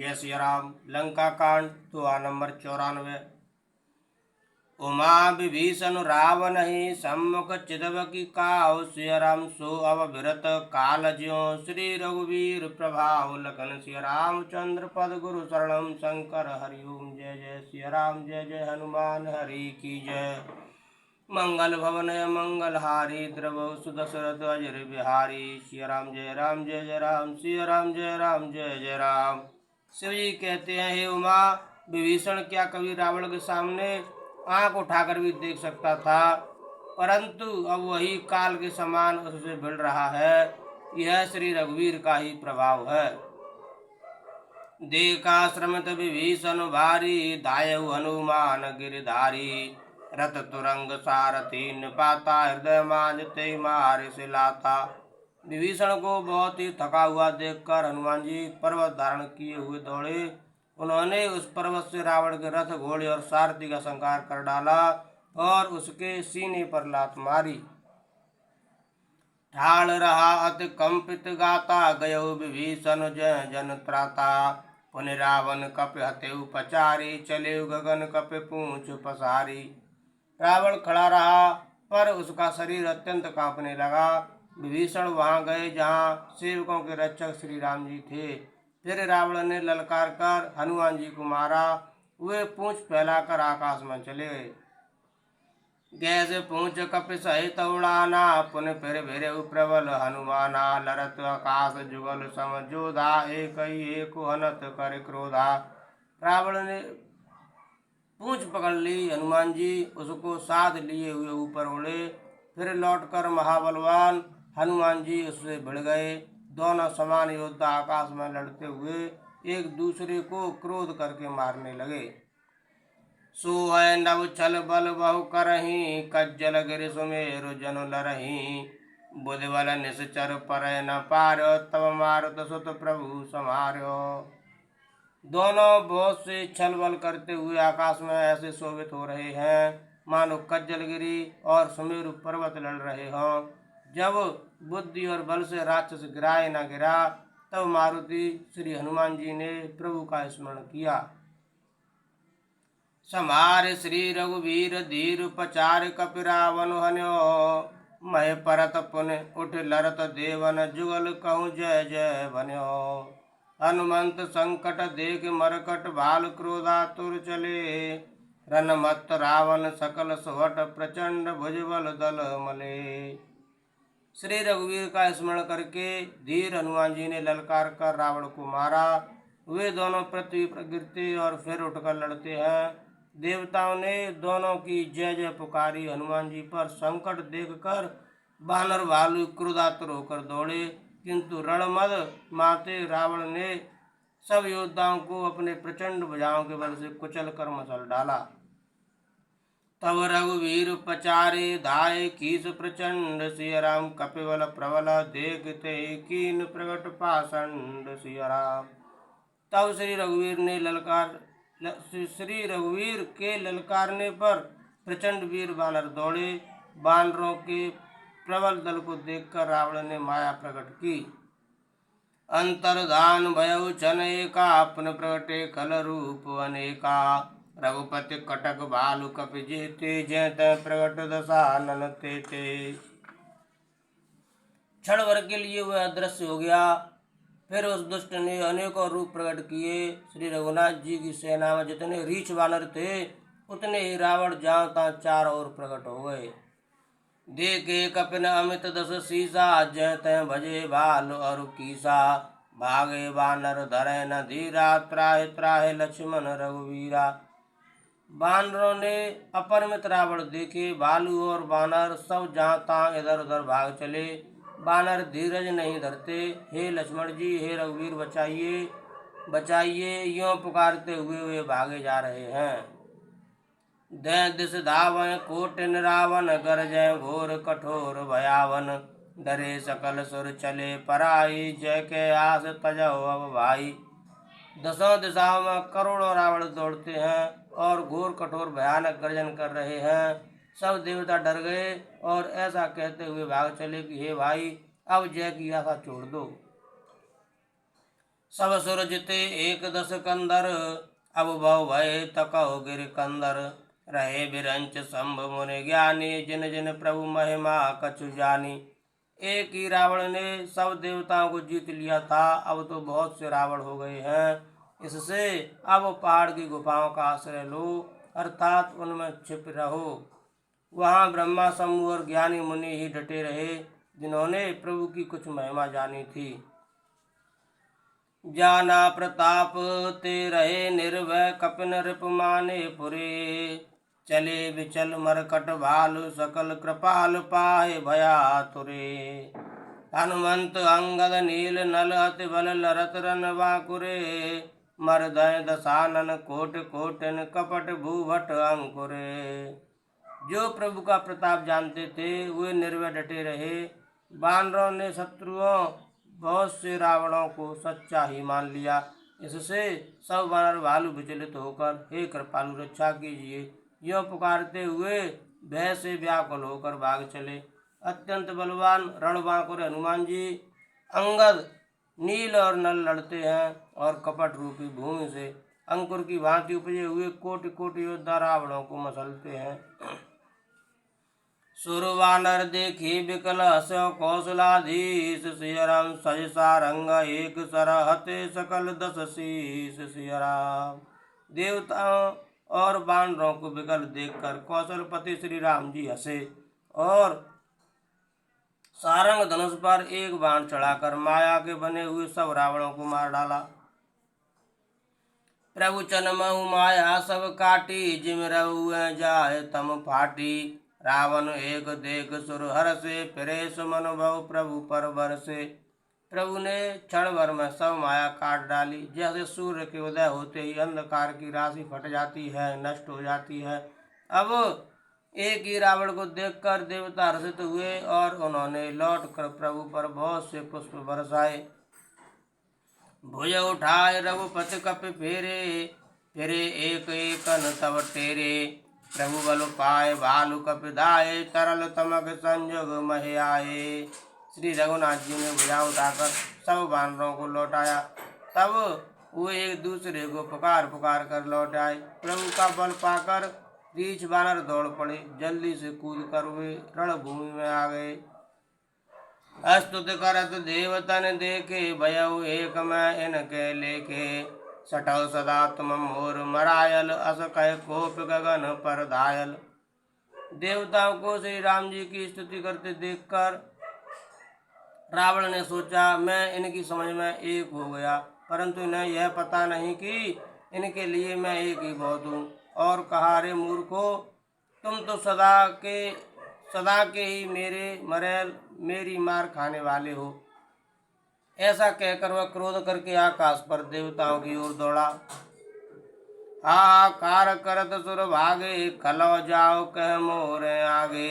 जय श्री राम। लंका कांड दुआ नंबर 94। उमा विभीषण रावण ही सम्मुख चितव की काहु सिय राम सो अवभिरत काल ज्यों श्री रघुवीर प्रभाव लखन सिय रामचंद्र पद गुरु शरणम शंकर हरि ओम। जय जय सिय राम, जय जय हनुमान हरि की जय। मंगल भवन मंगल हारी द्रव सुदशरथ अजर बिहारी। सिय राम जय राम, जय जय राम, सिय राम जय राम, जय जय राम। शिव जी कहते हैं, हे उमा, विभीषण क्या कभी रावण के सामने आंख उठाकर भी देख सकता था, परंतु अब वही काल के समान उससे भिड़ रहा है। यह श्री रघुवीर का ही प्रभाव है। देखा श्रमित विभीषण भारी, दायु हनुमान गिरधारी। रथ तुरंग सारथी निपाता, हृदय मांझ ते मारे से लाता। विभीषण को बहुत ही थका हुआ देखकर हनुमान जी पर्वत धारण किए हुए दौड़े। उन्होंने उस पर्वत से रावण के रथ, घोड़े और सारथी का संहार कर डाला और उसके सीने पर लात मारी। ठाड़ रहा अति कंपित गाता, गयो विभीषण जय जन त्राता। पुनि रावण कप हतेउ पचारी, चले गगन कप पूंछ पसारी। रावण खड़ा रहा, पर उसका शरीर अत्यंत कांपने लगा। विभीषण वहां गए जहां सेवकों के रक्षक श्री राम जी थे। फिर रावण ने ललकार कर हनुमान जी को मारा। वे पूंछ फैलाकर आकाश में चले गए। गैसे पूंछ कप सहित उड़ाना, पुन फिर भिरे प्रबल हनुमाना। लरत आकाश जुगल सम जोधा, एक हनत कर क्रोधा। रावण ने पूंछ पकड़ ली। हनुमान जी उसको साथ लिए हुए ऊपर उड़े। फिर लौटकर महाबलवान हनुमान जी उससे भिड़ गए। दोनों समान योद्धा आकाश में लड़ते हुए एक दूसरे को क्रोध करके मारने लगे। सोहै नव छल बल बहु करही, कज्जल गिरि सुमेरु जनु लरही। बुद्धि बल निश्चर परय न पार्यो, तब मारुत सुत प्रभु समार्यो। दोनों बहुत से छल बल करते हुए आकाश में ऐसे शोभित हो रहे हैं मानो कज्जलगिरी और सुमेरु पर्वत लड़ रहे हों। जब बुद्धि और बल से राक्षस गिराए न गिरा, तब मारुति श्री हनुमान जी ने प्रभु का स्मरण किया। समार श्री रघुवीर धीर पचार, कपि रावण हन्यो। मह परत पुन उठ लरत देवन, जुगल कहूँ जय जय बन्यो। हनुमंत संकट देख मरकट, भाल क्रोधातुर चले। रनमत्त रावण सकल सुहट, प्रचंड भुजबल दल मले। श्री रघुवीर का स्मरण करके धीर हनुमान जी ने ललकार कर रावण को मारा। वे दोनों पृथ्वी पर गिरते और फिर उठकर लड़ते हैं। देवताओं ने दोनों की जय जय पुकारी। हनुमान जी पर संकट देखकर वानर भालू क्रोधातुर होकर दौड़े, किंतु रणमद माते रावण ने सब योद्धाओं को अपने प्रचंड भुजाओं के बल से कुचल कर मसल डाला। तब रघुवीर पचारे धाये, कीस प्रचंड सिय राम। कपिबल प्रबल देखते, कीन प्रगट पाषंड सिय राम। तब श्री रघुवीर के ललकारने पर प्रचंड वीर वानर दौड़े। वानरों के प्रबल दल को देखकर रावण ने माया प्रकट की। अंतर्धान भयउ छन एका, पुन प्रगटे खल रूप अनेका। रघुपति कटक भालु कपि जेते, जय तय प्रगट दशानन तेते। क्षण भर के लिए वह अदृश्य हो गया। फिर उस दुष्ट ने अनेकों रूप प्रकट किए। श्री रघुनाथ जी की सेना में जितने रीछ वानर थे, उतने ही रावण जहाँ तहाँ चारों ओर प्रकट हो गए। देखे कपिन अमित दस सीसा, जय तय भजे भालु अरु कीसा। भागे वानर धरे न धीरा, त्राहि त्राहि लक्ष्मण रघुवीरा। वानरों ने अपरिमित रावण देखे। भालू और वानर सब जहाँ तहाँ इधर उधर भाग चले। वानर धीरज नहीं धरते। हे लक्ष्मण जी, हे रघुवीर, बचाइए बचाइए, यों पुकारते हुए वे भागे जा रहे हैं। दय दिस धावै कोटिन रावण, गरजय घोर कठोर भयावन। डरे सकल सुर चले पराई, जय के आस तजौ अब भाई। दसों दिशाओं में करोड़ों रावण दौड़ते हैं और घोर कठोर भयानक गर्जन कर रहे हैं। सब देवता डर गए और ऐसा कहते हुए भाग चले कि हे भाई, अब जय की आशा छोड़ दो। सब सुर जिते एक दस कंदर, अब बहु भय तकौ गिर कंदर। रहे बिरंच शंभ मुनि ज्ञानी, जिन जिन प्रभु महिमा कछु जानी। एक ही रावण ने सब देवताओं को जीत लिया था, अब तो बहुत से रावण हो गए हैं। इससे अब पहाड़ की गुफाओं का आश्रय लो, अर्थात उनमें छिप रहो। वहाँ ब्रह्मा शंभु और ज्ञानी मुनि ही डटे रहे, जिन्होंने प्रभु की कुछ महिमा जानी थी। जाना प्रताप ते रहे निर्भय, कपिन रिप माने पुरे। चले विचल मरकट भालु, सकल कृपाल पाए भयातुरे। हनुमंत अंगद नील नल, अति बल लरत रन बाकुरे। मरदय दशानन कोट कोटिन, कपट भूभट अंकुरे। जो प्रभु का प्रताप जानते थे वे निर्भय डटे रहे। वानरों ने शत्रुओं बहुत से रावणों को सच्चा ही मान लिया। इससे सब वानर भालू विचलित होकर, हे कृपालु रक्षा कीजिए, यो पुकारते हुए भय से व्याकुल होकर भाग चले। अत्यंत बलवान रणबांकुर हनुमान जी अंगद नील और नल लड़ते हैं और कपट रूपी भूमि से अंकुर की भांति उपजे हुए कोटि कोटि योद्धा रावणों को मसलते हैं। सुरवानर देखी विकल हस्यो, कौशलाधीश सियराम सज सारंग, एक सरहते सकल दस शीस सियराम। देवताओं और वानरों को विकल देखकर कौशलपति श्री राम जी हंसे और सारंग धनुष पर एक बाण चढ़ाकर माया के बने हुए सब रावणों को मार डाला। प्रभु चनमहु माया सब काटी, जिम रहुए जाए तम फाटी। रावण एक देख सुर हर्षे, फिरे सुमन बहु प्रभु पर बरसे। प्रभु ने क्षण भर में सब माया काट डाली। जैसे सूर्य के उदय होते ही अंधकार की राशि फट जाती है, नष्ट हो जाती है। अब एक ही रावण को देखकर देवता हर्षित हुए और उन्होंने लौटकर प्रभु पर बहुत से पुष्प बरसाए। भुज उठाए रघुपति कपि फेरे, फिरे एक एकन तब टेरे। प्रभु बल पाए भालु कपि धाये, तरल तमक संजोग महे आए। श्री रघुनाथ जी ने भुजा उठाकर सब वानरों को लौटाया। तब वे एक दूसरे को पुकार पुकार कर लौट आए। प्रभु का बल पाकर रीछ वानर दौड़ पड़े। जल्दी से कूद कर वे रणभूमि में आ गए। स्तुति करत देवतन देखे, भयउ एक में इनके लेखे। सटौ सदा तुम मोर मरायल, अस कह कोप गगन पर धायल। देवताओं को श्री राम जी की स्तुति करते देखकर रावण ने सोचा, मैं इनकी समझ में एक हो गया, परंतु इन्हें यह पता नहीं कि इनके लिए मैं एक ही बहुत हूँ। और कहा, रे मूर्खो, तुम तो सदा के ही मेरी मार खाने वाले हो। ऐसा कहकर वह क्रोध करके आकाश पर देवताओं की ओर दौड़ा। हाहाकार करत सुर भागे, खलो जाओ कह मोरे आगे।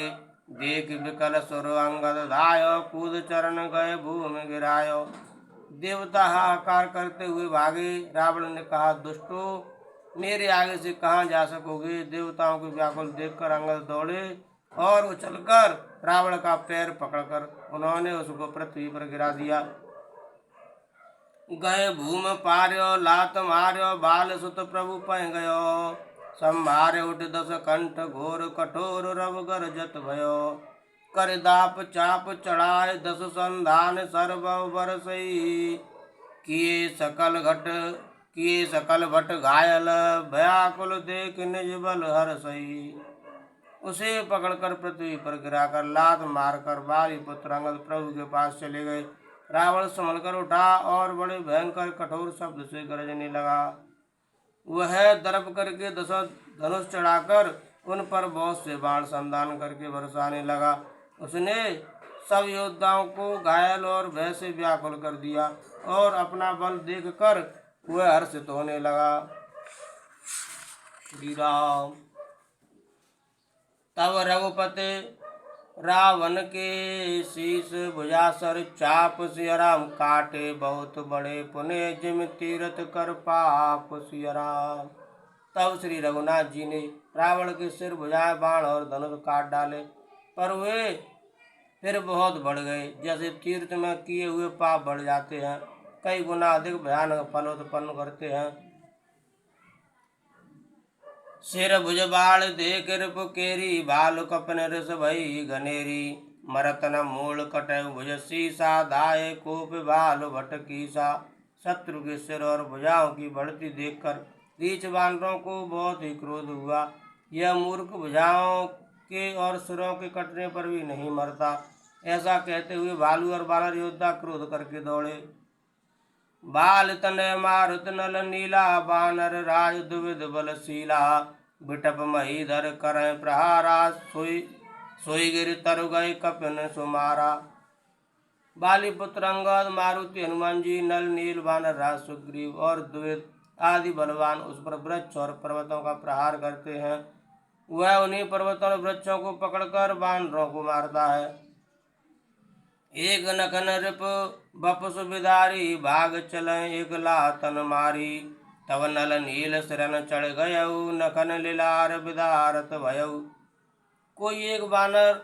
देख विकल सुर अंगद धायो, कूद चरण गए भूमि गिरायो। देवता हाहाकार करते हुए भागे। रावण ने कहा, दुष्टो, मेरे आगे से कहाँ जा सकोगे। देवताओं को व्याकुल देखकर अंगद दौड़े और उछलकर रावण का पैर पकड़कर उन्होंने उसको पृथ्वी पर गिरा दिया। गए भूम पार्यो, लात मार्यो, बाल सुत प्रभु पह गयो। संभारे उठ दस कंठ, घोर कठोर रव गरजत भयो। कर दाप चाप चढ़ाए, दस संधान सर्व बरसई। किए सकल भट घायल, भयाकुल देख निज बल हरसई। उसे पकड़कर पृथ्वी पर गिराकर लात मारकर बाली पुत्र अंगद प्रभु के पास चले गए। रावण संभल कर उठा और बड़े भयंकर कठोर शब्द से गरजने लगा। वह दर्प करके दस धनुष चढ़ाकर उन पर बहुत से बाण संधान करके बरसाने लगा। उसने सब योद्धाओं को घायल और भय से व्याकुल कर दिया और अपना बल देखकर वह हर्षित होने लगा। श्री राम। तब रघुपति रावण के शीश भुजासर चाप, सिया राम काटे बहुत बड़े पुण्य, जिम तीरथ कर पाप सिया राम। तब श्री रघुनाथ जी ने रावण के सिर, भुजाएं, बाण और धनुष काट डाले, पर वे फिर बहुत बढ़ गए, जैसे तीर्थ में किए हुए पाप बढ़ जाते हैं। कई गुना अधिक भयानक फल उत्पन्न करते हैं। सिर भुज बाण देख रिप केरी, भालु कपन रिस भई घनेरी। मरत न मूल कटय भुज सीसा, दाए कोप भालु भट कीसा। शत्रु के सिर और भुजाओं की बढ़ती देखकर रीछ बानरों को बहुत ही क्रोध हुआ। यह मूर्ख भुजाओं के और सिरों के कटने पर भी नहीं मरता। ऐसा कहते हुए भालू और बानर योद्धा क्रोध करके दौड़े। बाल तनय मारुत नल नीला, बानर राज दुविध बलशीला। बिटप महीधर करय प्रहारा, सोई गिर तरु गए कपिन सुमारा। बाली पुत्र अंगद, मारुति हनुमान जी, नल नील बानर राज सुग्रीव और द्विविद आदि बलवान उस पर वृक्ष और पर्वतों का प्रहार करते हैं। वह उन्हीं पर्वतों और वृक्षों को पकड़कर बानरों को मारता है। एक नखन रिप बपसु बिदारी, भाग चलें एक लातन मारी। तब नल नील सिरन चढ़ गयऊ, नखन लीलार बिदारत भयऊ। कोई एक बानर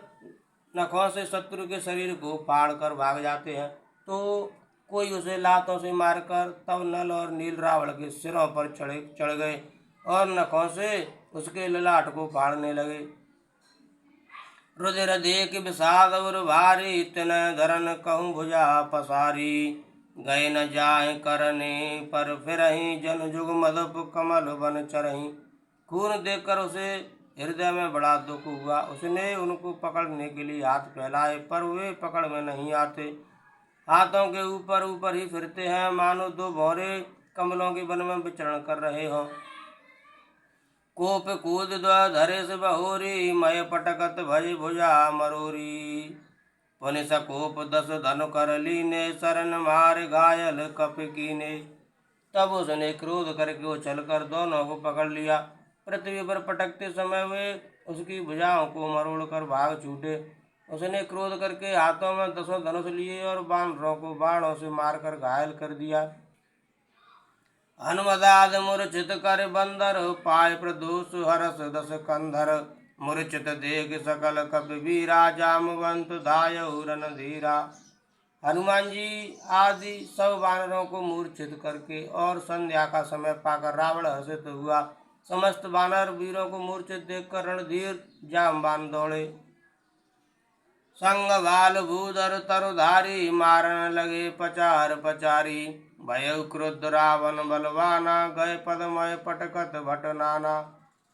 नखों से शत्रु के शरीर को फाड़ कर भाग जाते हैं, तो कोई उसे लातों से मारकर तब नल और नील रावण के सिरों पर चढ़ गए और नखों से उसके ललाट को फाड़ने लगे। रुधिर देख विषाद उर भारी, तिनय धरन कहूँ भुजा पसारी। गए न जाए करने पर फिरहीं, जन जुग मधुप कमल बन चरहीं। खून देखकर उसे हृदय में बड़ा दुख हुआ। उसने उनको पकड़ने के लिए हाथ फैलाए, पर वे पकड़ में नहीं आते। हाथों के ऊपर ऊपर ही फिरते हैं, मानो दो भौरे कमलों के वन में विचरण कर रहे हों। कोप कूद धरे से बहोरी, मय पटकत भज भुजा मरोरी। पुनि सकोप 10 धनु कर लीने, शरण मार घायल कप कीने। तब उसने क्रोध करके उछलकर दोनों को पकड़ लिया। पृथ्वी पर पटकते समय वे उसकी भुजाओं को मरोड़कर भाग छूटे। उसने क्रोध करके हाथों में 10 धनुष लिए और बानरों को बाणों से मारकर घायल कर दिया। हनुमदाद मूर्छित कर बंदर, पाय प्रदोष हरस 10 कंधर। मूर्छित देख सकल कपि वीरा, जामवंत धायउ रणधीरा। हनुमान जी आदि सब वानरों को मूर्छित करके और संध्या का समय पाकर रावण हर्षित हुआ। समस्त वानर वीरों को मूर्छित देखकर रणधीर जामवान दौड़े। संग बाल भूधर तरुधारी, मारन लगे पचार पचारी। भयउ क्रुद्ध रावण बलवाना, गए पदमय पटकत भट नाना।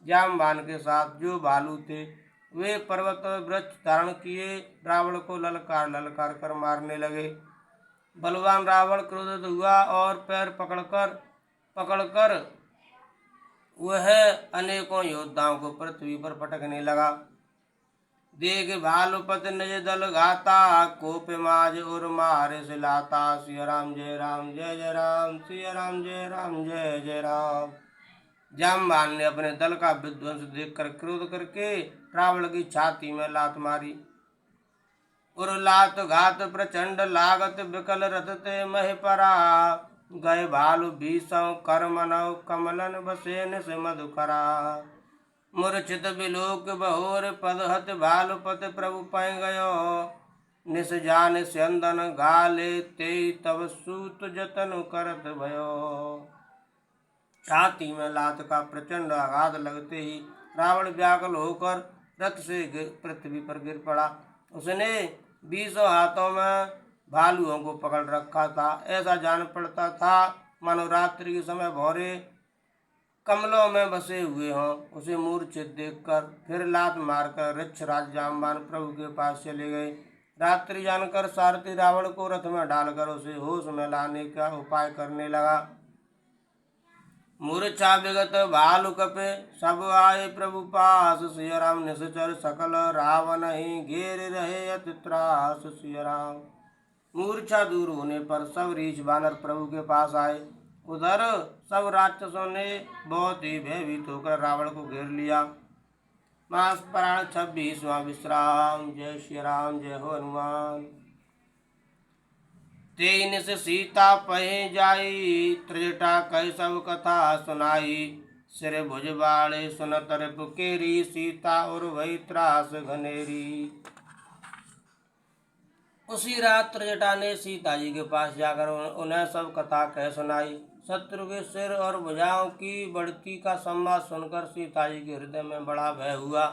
जामवान के साथ जो भालू थे वे पर्वत वृक्ष धारण किए रावण को ललकार ललकार कर मारने लगे। बलवान रावण क्रोधित हुआ और पैर पकड़कर वह अनेकों योद्धाओं को पृथ्वी पर पटकने लगा। देख भालुपति निज दल घाता, कोप माज उर मारे सिलाता। सिया राम जय राम जय जय राम, सिया राम जय राम जय जय राम। जामवान ने अपने दल का विध्वंस देखकर क्रोध करके रावण की छाती में लात मारी। उर लात घात प्रचंड लागत, विकल रथ ते मह परा। गए भालु भीषण कर मनौ, कमलन बसेन से मधुकरा। मूर्छित बिलोक बहोर पद हत, भालुपत प्रभु पै गयो। निस जान स्यंदन घाले, ते तब सूत जतन करत भयो। छाती में लात का प्रचंड आघात लगते ही रावण व्याकुल होकर रथ से पृथ्वी पर गिर पड़ा। उसने 20 हाथों में भालुओं को पकड़ रखा था। ऐसा जान पड़ता था मानो रात्रि के समय भौरे कमलों में बसे हुए हों। उसे मूर्छित देखकर फिर लात मारकर ऋक्षराज जामवान प्रभु के पास चले गए। रात्रि जानकर सारथी रावण को रथ में डालकर उसे होश में लाने का उपाय करने लगा। मूर्छा विगत भालु कपे, सब आए प्रभु पास। सिया राम निश्चर सकल, रावण ही घेर रहे अति त्रास। सिया राम। मूर्छा दूर होने पर सब रीछ बानर प्रभु के पास आए। उधर सब राक्षसों ने बहुत ही भयभीत होकर रावण को घेर लिया। मास प्राण 26वां विश्राम। जय श्री राम, जय हो हनुमान। तेन से सीता पहे जाई, त्रिजटा कह सब कथा सुनाई। सिर भुज बाड़े सुनत रिपु केरी, सीता और भई त्रास घनेरी। उसी रात त्रिजटा ने सीता जी के पास जाकर उन्हें सब कथा कह सुनाई। शत्रु के सिर और भुजाओं की बढ़ती का संवाद सुनकर सीता जी के हृदय में बड़ा भय हुआ।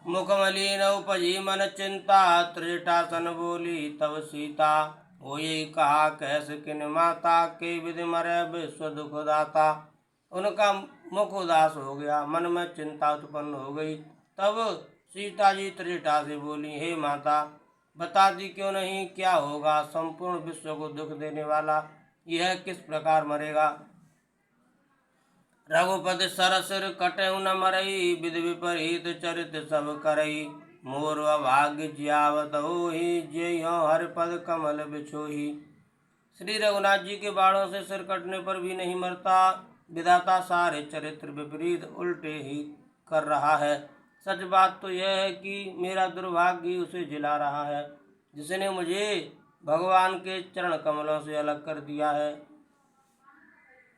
मुख मलिन उपजी मन चिंता, त्रिजटा सन बोली तब सीता। हो यही कहा कैसे किन माता, के विधि मरे विश्व दुख दाता। उनका मुख उदास हो गया, मन में चिंता उत्पन्न हो गई। तब सीता जी त्रिजटा से बोली, हे माता, बताती क्यों नहीं क्या होगा? संपूर्ण विश्व को दुख देने वाला यह किस प्रकार मरेगा? रघुपति सरसिर कटहु न मरई, विधि विपरीत चरित सब करई। मोर अभाग्य जियावत होहि, जेहिं हरिपद कमल बिछोहि। श्री रघुनाथ जी के बाणों से सिर कटने पर भी नहीं मरता। विधाता सारे चरित्र विपरीत उल्टे ही कर रहा है। सच बात तो यह है कि मेरा दुर्भाग्य ही उसे जिला रहा है, जिसने मुझे भगवान के चरण कमलों से अलग कर दिया है।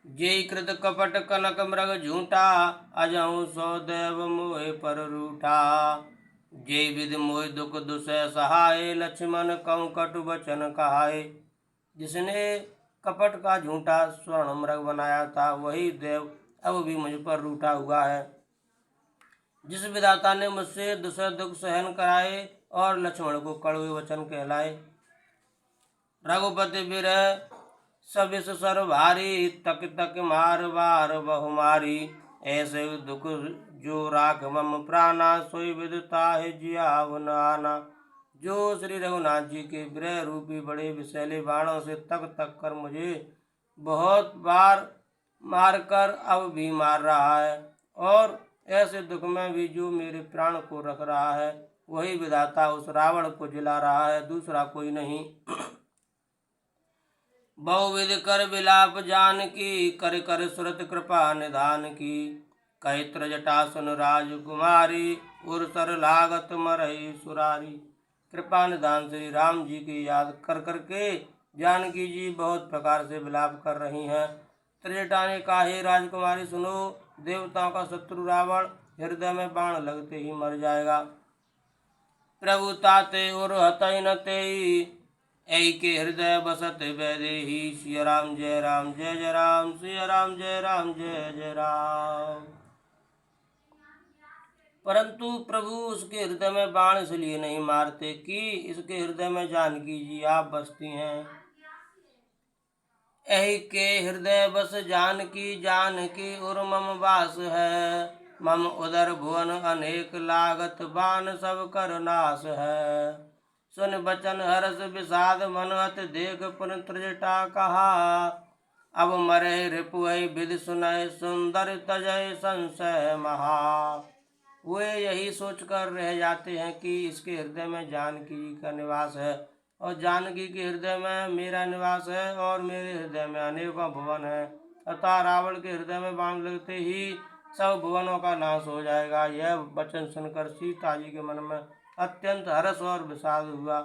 जय कृत कपट कनक मृग झूठा, अजहु सौ देव मोहे पर रूठा। जय विधि मोहि दुख दुसह सहाय, लक्ष्मण कहूँ कटु बचन कहाय। जिसने कपट का झूठा स्वर्ण मृग बनाया था, वही देव अब भी मुझ पर रूठा हुआ है। जिस विधाता ने मुझसे दुसह दुख सहन कराए और लक्ष्मण को कड़वे वचन कहलाए। रघुपति बिरह सबिस सर भारी, तक तक मार बार बहुमारी। ऐसे दुख जो राख मम प्राणा, सोई विदता है जियाव न आना। जो श्री रघुनाथ जी के विरह रूपी बड़े विषैले बाणों से तक तक कर मुझे बहुत बार मारकर अब भी मार रहा है, और ऐसे दुख में भी जो मेरे प्राण को रख रहा है, वही विधाता उस रावण को जिला रहा है, दूसरा कोई नहीं। बहुविध कर विलाप जान की, कर कर सुरत कृपा निधान की। कही त्रिजटा सुन राजकुमारी, उरसर लागत मरई सुरारी। कृपा निधान श्री राम जी की याद कर करके जानकी जी बहुत प्रकार से विलाप कर रही हैं। त्रिजटा ने कहा, हे राजकुमारी सुनो, देवताओं का शत्रु रावण हृदय में बाण लगते ही मर जाएगा। प्रभु ताते और हतई न तेई, ऐ के हृदय बसत वैदेही। सिया राम जय राम जय जय राम, सिया राम जय राम जय जय राम। परंतु प्रभु उसके हृदय में बाण इसलिए नहीं मारते कि इसके हृदय में जानकी जी आप बसती हैं। ऐ के हृदय बस जानकी, जानकी उर मम वास है। मम उदर भुवन अनेक लागत, बाण सब कर नाश है। सुन बचन हर्ष विषाद मन अत, देख पुन त्रिजटा कहा। अब मरे रिपु विधि सुनय, सुंदर तजय संशय महा। वे यही सोचकर रह जाते हैं कि इसके हृदय में जानकी जी का निवास है, और जानकी के हृदय में मेरा निवास है, और मेरे हृदय में अनेकों भुवन है। अतः रावण के हृदय में बाण लगते ही सब भुवनों का नाश हो जाएगा। यह वचन सुनकर सीता जी के मन में अत्यंत हर्ष और विषाद हुआ।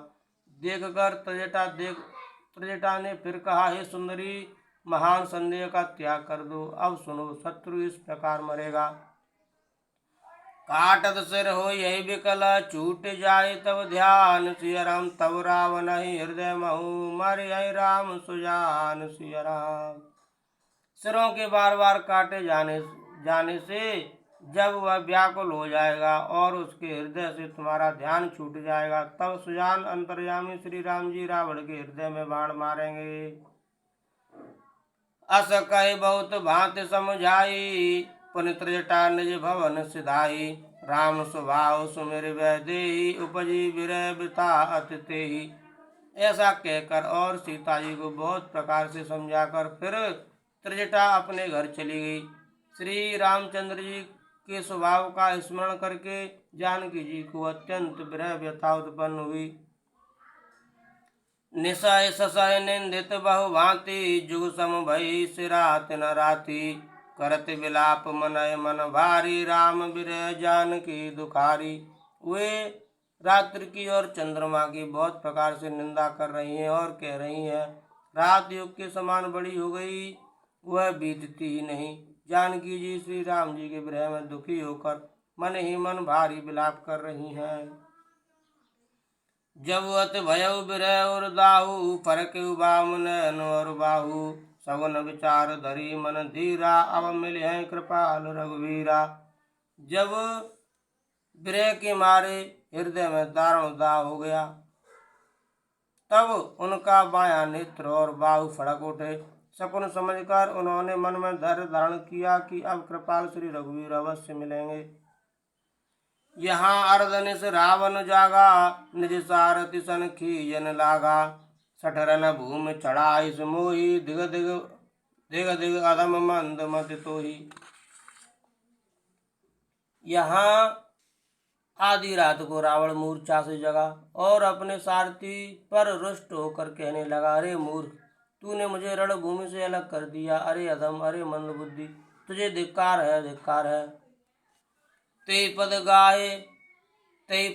देखकर त्रिजटा ने फिर कहा, हे सुंदरी, महान संदेह का त्याग कर दो। अब सुनो, शत्रु इस प्रकार मरेगा। काटत सिर हो यही विकल, छूट जाए तब ध्यान। सिया राम तब रावण ही हृदय महु, मरे राम सुजान सिया राम। सिरों के बार बार काटे जाने से जब वह व्याकुल हो जाएगा और उसके हृदय से तुम्हारा ध्यान छूट जाएगा, तब सुजान अंतर्यामी श्री राम जी रावण के हृदय में बाण मारेंगे। अस कहे बहुत भांति समझाई, पुनि त्रिजटा निज भवन सिधाई। राम स्वभाव सुमिर वैदेही, उपजी विरह वृथा अति तेहि। ऐसा कहकर और सीता जी को बहुत प्रकार से समझाकर फिर त्रिजटा अपने घर चली गई। श्री रामचंद्र जी के स्वभाव का स्मरण करके जानकी जी को अत्यंत विरह व्यथा उत्पन्न हुई। निशय ससय निंदित बहु भांति, जुग सम भई सिरात न राति। करत विलाप मनय मन भारी, राम विरह जानकी दुखारी। वे रात्रि की और चंद्रमा की बहुत प्रकार से निंदा कर रही हैं और कह रही हैं, रात युग के समान बड़ी हो गई, वह बीतती ही नहीं। जानकी जी श्री राम जी के विरह में दुखी होकर मन ही मन भारी विलाप कर रही हैं। जब अत भयउ बिरह और दाहू फरकु बामन और बाहू सवन विचार धरी मन धीरा अब मिले हैं कृपाल रघुवीरा। जब विरह के मारे हृदय में दारुण दाह हो गया तब उनका बायां नेत्र और बाहु फड़क उठे। शकुन समझकर उन्होंने मन में धैर्य धारण किया कि अब कृपाल श्री रघुवीर अवश्य मिलेंगे। यहाँ अर्धनिश रावण जागा निज सारथि सन खीजन लागा। सठरन भूमि चढ़ाई मोही दिग दिग दिग दिग अधम मंद मति तोही। यहाँ आधी रात को रावण मूर्छा से जगा और अपने सारथी पर रुष्ट होकर कहने लगा, अरे मूर्ख, तूने मुझे रणभूमि से अलग कर दिया। अरे अधम, अरे मंदबुद्धि, तुझे धिक्कार है, धिक्कार है। तेई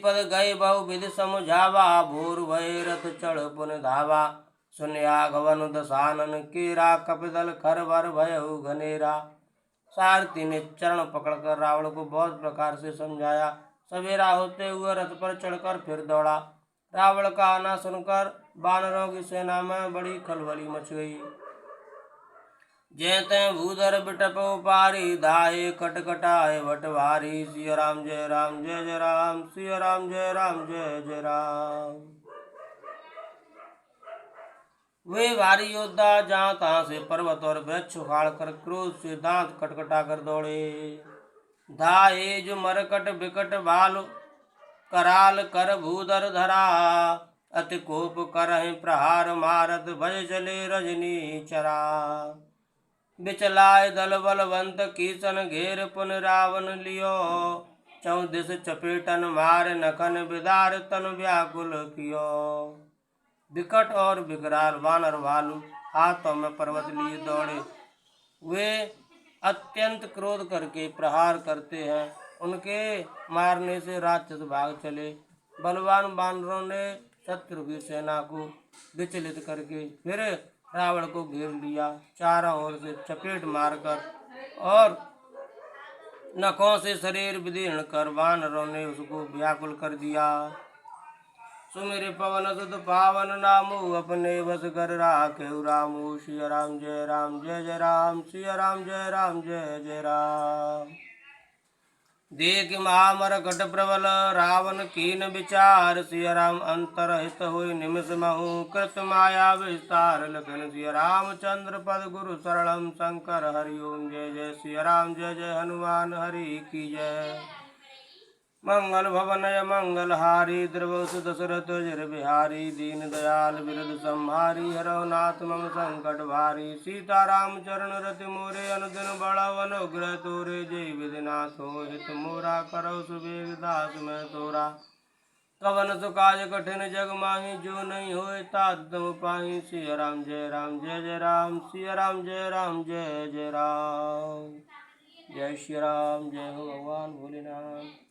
पद गए बहु विधि समझावा भोर भय रथ चढ़ पुन धावा। सुनया गवन दसानन केरा कपिदल खर भर भयउ घनेरा। सारथी ने चरण पकड़कर रावण को बहुत प्रकार से समझाया। सवेरा होते हुए रथ पर चढ़कर फिर दौड़ा। रावण का आना सुनकर वानरों की सेना में बड़ी खलबली मच गई। जैते भूधर बिटप पारी धाये कटकटाए भटवारी। सिया राम जय राम जय जय राम, सिया राम जय राम जय जय राम। वे भारी योद्धा जहाँ तहाँ से पर्वत और वृक्ष उखाड़ कर क्रोध से दांत कटकटा कर दौड़े। धाये जो मरकट बिकट भाल कराल कर भूधर धरा। अति कोप करहि प्रहार मारत भय चले रजनी चरा। बिचलाय दल बलवंत कीसन घेर पुन रावण लियो। चौदिस चपेटन मार नखन बिदार तन व्याकुल कियो। विकट और विकराल वानर भालू हाथों में पर्वत लिए दौड़े। वे अत्यंत क्रोध करके प्रहार करते हैं। उनके मारने से राक्षस भाग चले। बलवान वानरों ने शत्रु की सेना को विचलित करके फिर रावण को घेर लिया। चारों ओर से चपेट मारकर और नखों से शरीर विदीर्ण कर वानरों ने उसको व्याकुल कर दिया। सुमिर पवन सुत पावन नामो अपने बस कर राखे रामो। सिया राम जय राम जय जय राम, सिया राम जय राम जय जय राम। देख महामरकट प्रबल रावण कीन विचार। सिया राम अंतर हित हुई निमिष महु कृत माया विस्तार लखन। सिया रामचंद्र पद गुरु शरणम शंकर हरि ओम जय जय। सिया राम जय जय हनुमान हरि की जय। मंगल भवनय मंगल हारी द्रवसु दशरथ जर बिहारी। दीन दयाल बिरद संहारी हरौ नाथ मम संकट भारी। सीताराम चरण रति मोरे अनुदिन बढ़ाव अनुग्रह तोरे। जय विधिनाथ हो हित मोरा करौ सुबेग दास मैं तोरा। कवन सुकाज कठिन जग माही जो नहीं होए तात तुम पाही। सिया राम जय राम जय जय राम, सिया राम जय राम जय जय राम। जय श्री राम, जय हो भगवान भोलेनाथ।